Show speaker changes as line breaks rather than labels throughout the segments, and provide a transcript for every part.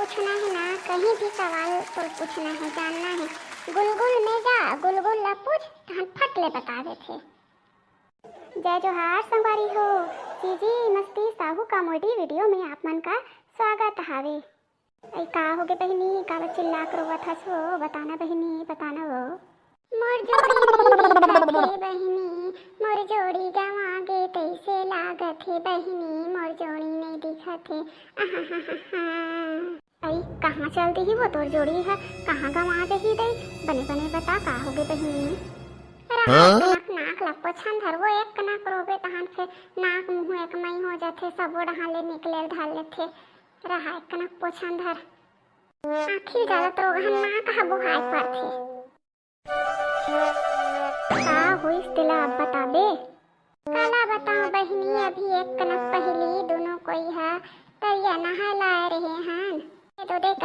पूछना है ना, कहीं भी सवाल तो पूछना है, जानना है, गुलगुल में जा गुलगुल ला पूछ तहन फट ले बता देथे। जय जोहार संगवारी हो, सीजी मस्ती साहू कॉमेडी वीडियो में आप मन का स्वागत हावे। ऐ का होगे बहिनी, का चिल्ला कर रोवत हस हो, बताना बहिनी बताना हो। मोर जोड़ी दिखत हे बहिनी, मोर जोड़ी गवा गे कैसे लागत हे बहिनी, मोर जोड़ी नहीं दिखत हे। आई कहाँ चल दी वो तोर जोड़ी है, कहाँ गवा दही दई, बने बने बता का होगे बहिनी। नाक नाक लपो छन धरवो एक नाक रोबे तहन फिर नाक मुंह एक मई हो जाथे, सबो डहां ले निकले ढाल लेथे। रहा एक नाक पोछन धर, आखिर जाला तो गहन नाक हा बुहाय पाथे। का होइस तेला अब बताबे। काला बताओ बहिनी, अभी एक कनक पहली दोनों कोई है तैया नहा लाए रहे हैं, तो देख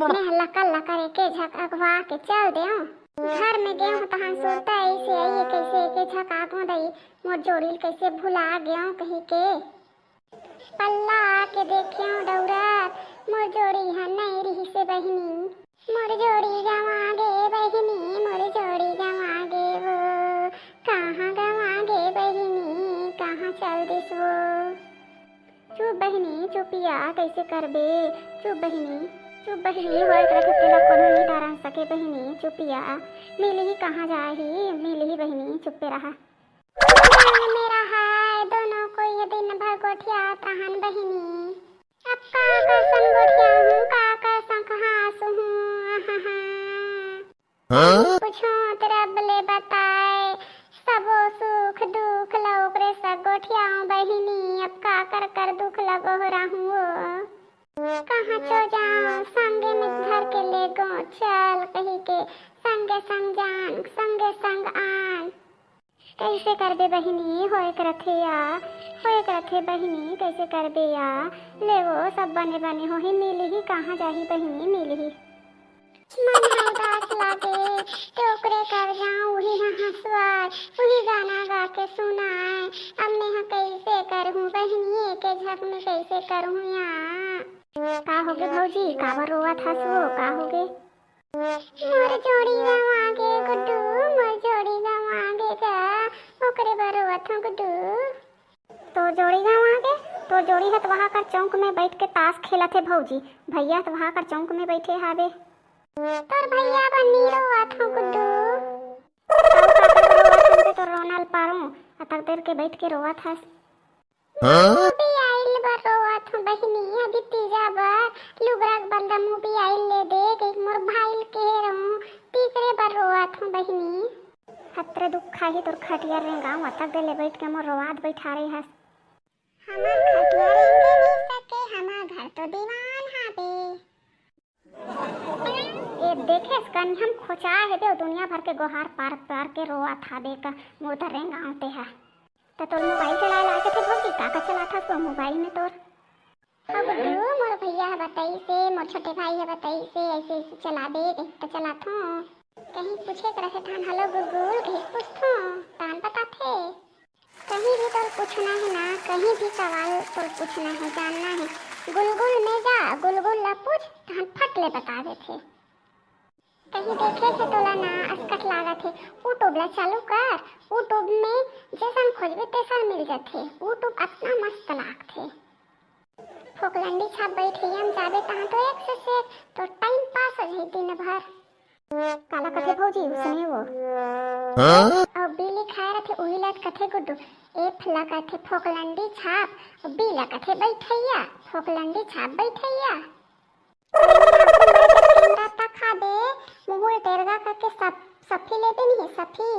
मैं लकल लकर के झक अगवा के चल देओ। घर में गेहूं तहन सुनता ऐसे आई कैसे के झक आगो दई, मोर जोड़ी कैसे भुला गयो कहीं के। पल्ला के देखियो दौड़त, मोर जोड़ी है नहीं रही से बहिनी, मोर जोड़ी गवा गे बहिनी, मोर जोड़ी गवा गे वो, कहाँ गवा गे बहिनी, कहाँ चल दिस वो। चुप बहिनी चुपिया कैसे करबे, चुप बहिनी चुप बहिनी, होए रखे तेला कोनो नहीं डरा सके बहिनी, चुपिया मिली ही कहाँ जाही, मिली ही बहिनी चुप्पे रहा। मेरा है दोनों को ये दिन भर गोठिया तहन बहिनी, अब का कर संग गोठिया हूँ, का कर संग हासु हूँ। पूछो तेरा बले बताए, सबो सुख दुख लौकरे सा गोठिया बहिनी, अब का कर दुख लगो रहूँ। कहाँ चो जाऊँ संगे में घर के ले गो चल कही के, संगे संग जान संगे संग आन। कैसे करबे बहिनी, होए करथे या होए करथे बहिनी, कैसे करबे या, ले वो सब बने बने हो ही मिली ही, कहाँ जाही बहिनी मिली ही। मन है उदास लागे तो ओकरे कर जाऊँ, वही हंसवार वही गाना गा के सुनाए, अब मैं कैसे करूँ बहिनी के झक में कैसे करूँ या। का होगे भौजी, काबर रोवत हस वो, का होगे। मोर जोड़ी गवा गे गुड्डू, मोर जोड़ी गवा गे गा, ओकरे बर रोवत हूँ गुड्डू। तो जोड़ी गवा गे, तो जोड़ी है तो वहाँ कर चौक में बैठ के ताश खेलत है भौजी, भैया तो वहाँ कर चौक में बैठे हावे। तोर भैया बनी रोवत हूँ गुड्डू, तो रोनल पारूं तक देर के बैठ के रोवत हस। भी आइल बर रोवत हूँ बहिनी, अभी तीजा बार लुगरा बंदा मुँह भी आइल ले देख, एक मोर भाईल के रहूँ तीसरे बार रोवत हूँ बहिनी। हतरे दुख खाही तोर खटिया रेंगाऊँ, तक दे ले बैठ के मोर रोवात बैठा रही हस। हमार खटिया रेंगे नहीं सके, हमार घर तो दीवान हावे। ए देखे कन हम खोचा है दे दुनिया भर के गोहार पार पार के रोवत हावे का मोर तो रेंगाऊँ ते हा। तो तोर मोबाइल चला लाके थे भौजी, का चला था सो मोबाइल में तोर। अब मोर भैया है बताई से, मोर छोटे भाई है बताई से, ऐसे ऐसे चला दे तो चला थो, कहीं पूछे कर रहे थान हेलो गुलगुल कहीं पूछथो तान बताथे। कहीं भी तोर पूछना है ना, कहीं भी सवाल तोर पूछना है, जानना है, गुलगुल में जा गुलगुल ला पूछ तहन फट ले बता देथे। कहीं देखे थे तोला ना अस्कट लागत है, यूट्यूब ला चालू कर, यूट्यूब में जैसन खोजबे तैसन मिल जाथे, यूट्यूब इतना मस्त लागथे। फोकलंडी छाप बैठे हम जाबे तहाँ तो एक से तो टाइम पास हो जाए दिन भर। काला कथे भौजी उसने वो और बिली खाए रथे उही लट कथे गुड्डू, ए फला कथे फोकलंडी छाप, बी ला कथे बैठैया फोकलंडी छाप बैठैया। खा दे मुहुल टेरगा करके सब सफी लेते नहीं सफी,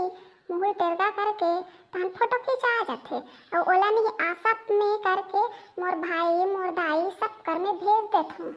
मुहुल टेरगा करके तहन फोटो खिंचा जाथे, और ओला नहीं आसप में करके मोर भाई मोर दाई सब कर में भेज देथूं।